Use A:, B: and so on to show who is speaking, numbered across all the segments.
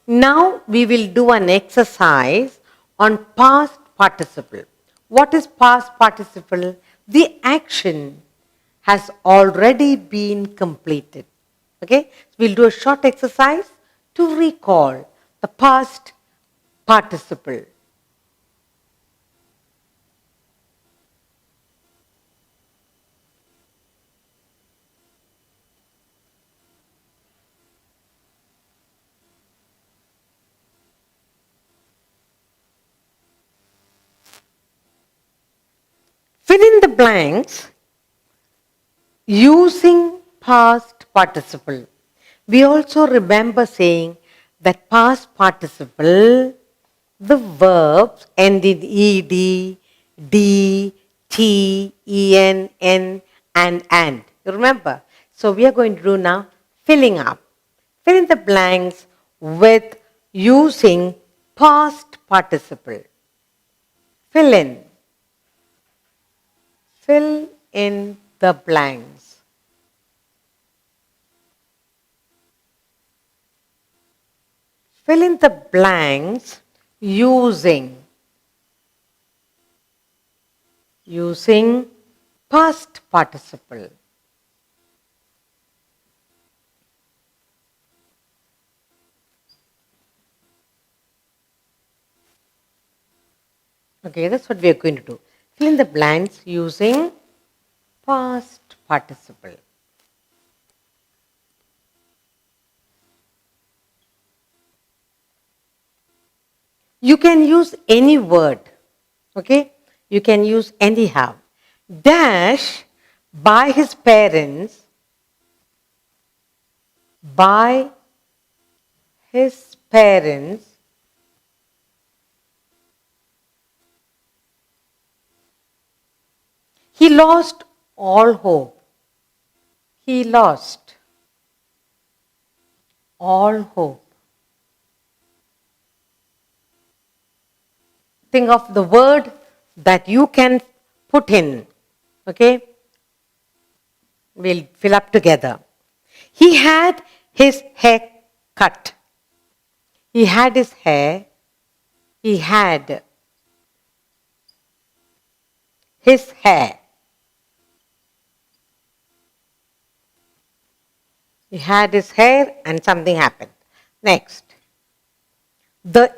A: Now we will do an exercise on past participle. What is past participle? The action has already been completed. Okay? We'll do a short exercise to recall the past participle. Fill in the blanks using past participle. We also remember saying that past participle, the verbs end in ed, d, t, en, n, and. You remember? So we are going to do now filling up. Fill in the blanks with using past participle. Fill in. Fill in the blanks. Fill in the blanks using past participle. Okay, that's what we are going to do. Fill in the blanks using past participle. You can use any word. Okay? You can use anyhow. Dash by his parents, by his parents, he lost all hope. He lost all hope. Think of the word that you can put in. Okay? We'll fill up together. He had his hair cut. He had his hair. He had his hair. He had his hair and something happened. Next. The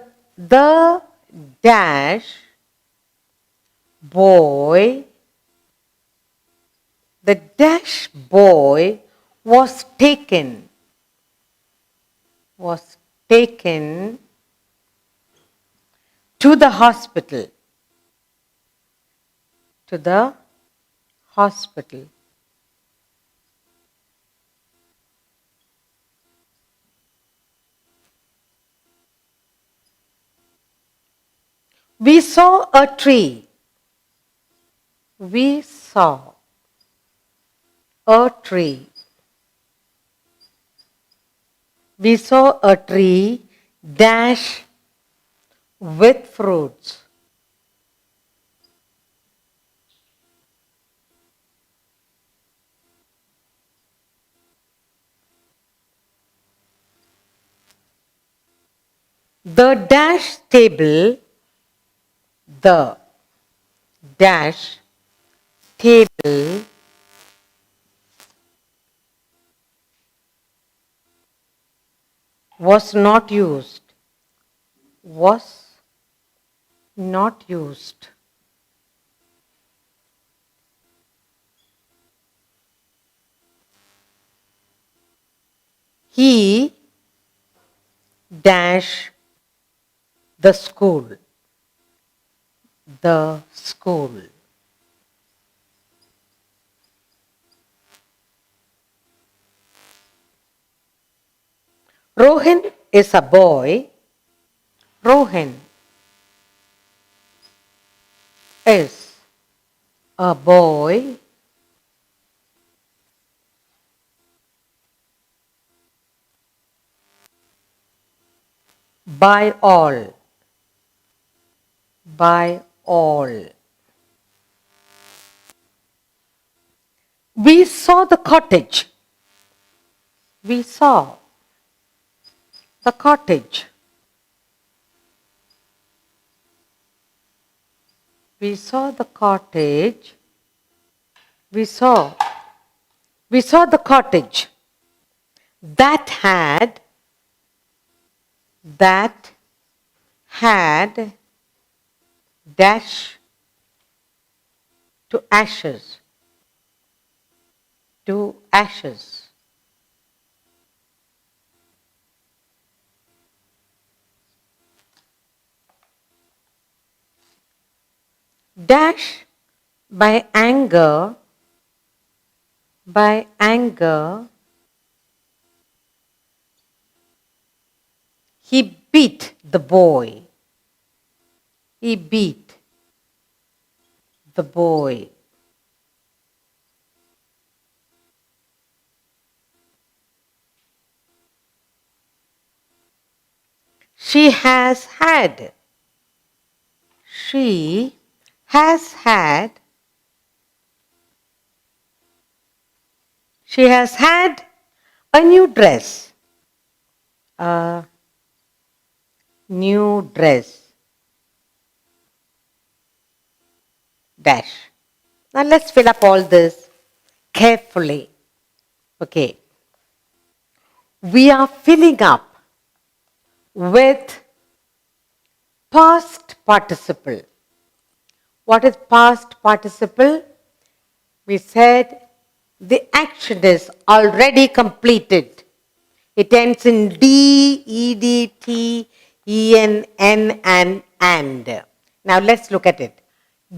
A: dash boy, the dash boy was taken to the hospital. To the hospital. We saw a tree. We saw a tree. We saw a tree dash with fruits. The dash table, the dash table was not used. Was not used. He dash the school. The school. Rohan is a boy. Rohan is a boy. By all. By all. We saw the cottage. We saw the cottage. We saw the cottage. We saw. We saw the cottage that had dash to ashes, to ashes. Dash by anger, by anger, he beat the boy. He beat the boy. She has had. She has had. She has had a new dress. A new dress. Dash. Now let's fill up all this carefully. Okay. We are filling up with past participle. What is past participle? We said the action is already completed. It ends in D, ED, T, EN, N, and. Now let's look at it.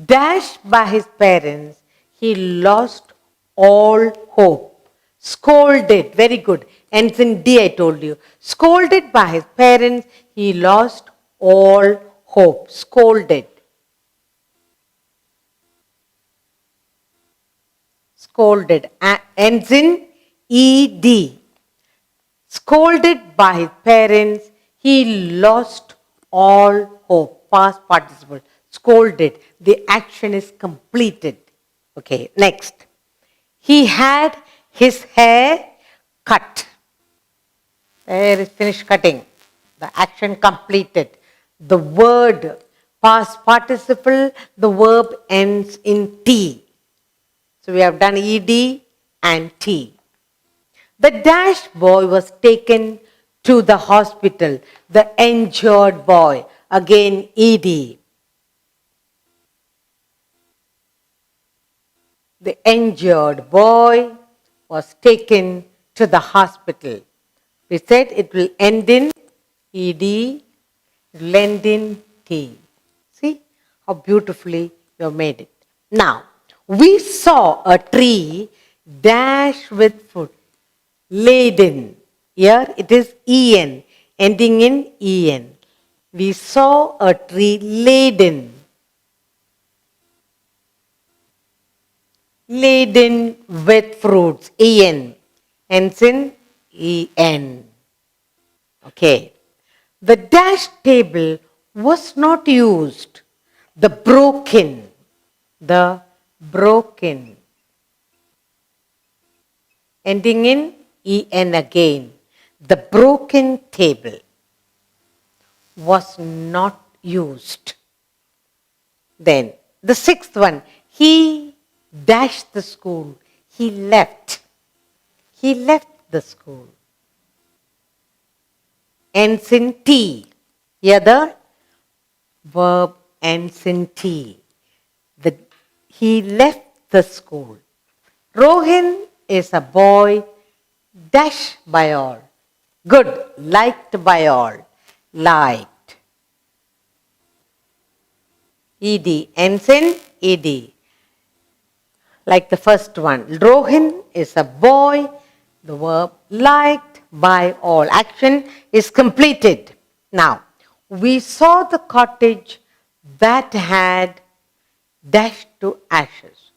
A: Dashed by his parents, he lost all hope. Scolded, very good. Ends in D, I told you. Scolded by his parents, he lost all hope. Scolded. Scolded. Ends in ED. Scolded by his parents, he lost all hope. Past participle. Scolded. The action is completed. Okay, next. He had his hair cut. There is finished cutting. The action completed. The word past participle, the verb ends in T. So we have done ED and T. The dash boy was taken to the hospital. The injured boy. Again ED. The injured boy was taken to the hospital. We said it will end in ED, it will end in T. See how beautifully you have made it. Now, we saw a tree dash with fruit, laden. Here it is EN, ending in EN. We saw a tree laden. Laden with fruits, EN, ends in EN. Okay. The dash table was not used. The broken, ending in EN again. The broken table was not used. Then the sixth one, he dashed the school. He left. He left the school. Ends in T. Here the verb ends in T. He left the school. Rohin is a boy dashed by all. Good, liked by all. Liked. ED ends in ED. Like the first one. Rohin is a boy, the verb liked by all. Action is completed. Now, we saw the cottage that had dashed to ashes,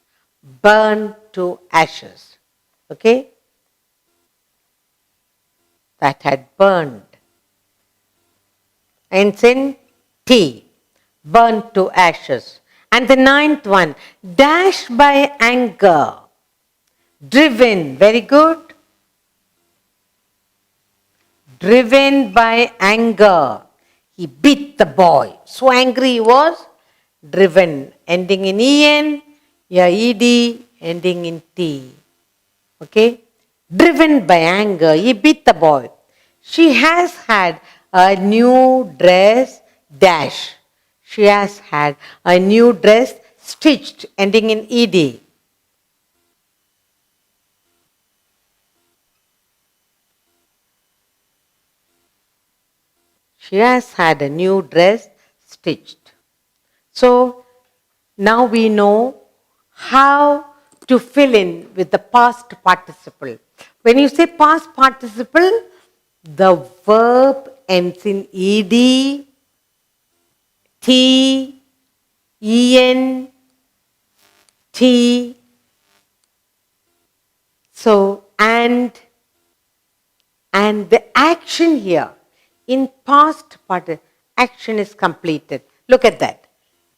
A: burned to ashes. Okay? That had burned. Ends in T, burned to ashes. And the ninth one, dashed by anger, driven, very good. Driven by anger, he beat the boy. So angry he was, driven, ending in en, yeah, ed, ending in t. Okay? Driven by anger, he beat the boy. She has had a new dress, dash. She has had a new dress stitched, ending in ed. She has had a new dress stitched. So now we know how to fill in with the past participle. When you say past participle, the verb ends in ed, t, en, t. So, and the action here in past part, action is completed. Look at that.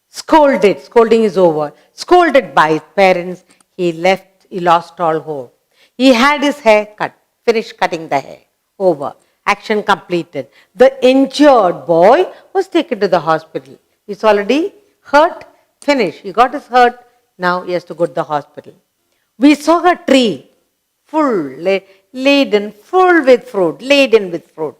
A: Scolded, scolding is over. Scolded by his parents, he left, he lost all hope. He had his hair cut, finished cutting the hair. Over. Action completed. The injured boy was taken to the hospital. He's already hurt, finished. He got his hurt, now he has to go to the hospital. We saw a tree full, laden, full with fruit, laden with fruit.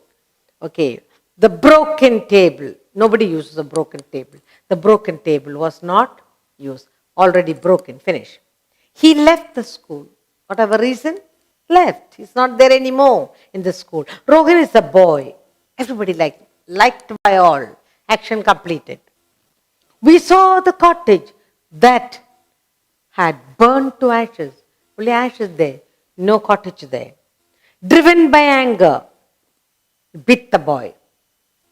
A: Okay, the broken table. Nobody uses a broken table. The broken table was not used. Already broken, finish. He left the school. Whatever reason, left. He's not there anymore in the school. Rohan is a boy. Everybody liked by all. Action completed. We saw the cottage that had burned to ashes. Only ashes there, no cottage there. Driven by anger, beat the boy.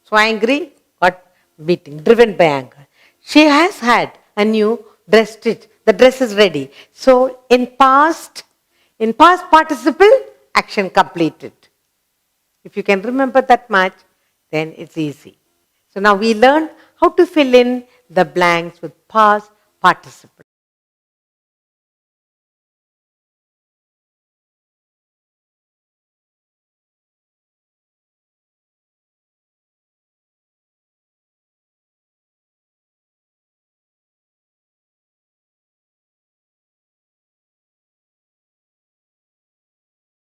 A: So angry, got beating, driven by anger. She has had a new dress stitch. The dress is ready. So in past participle, action completed. If you can remember that much, then it's easy. So now we learned how to fill in the blanks with past participle.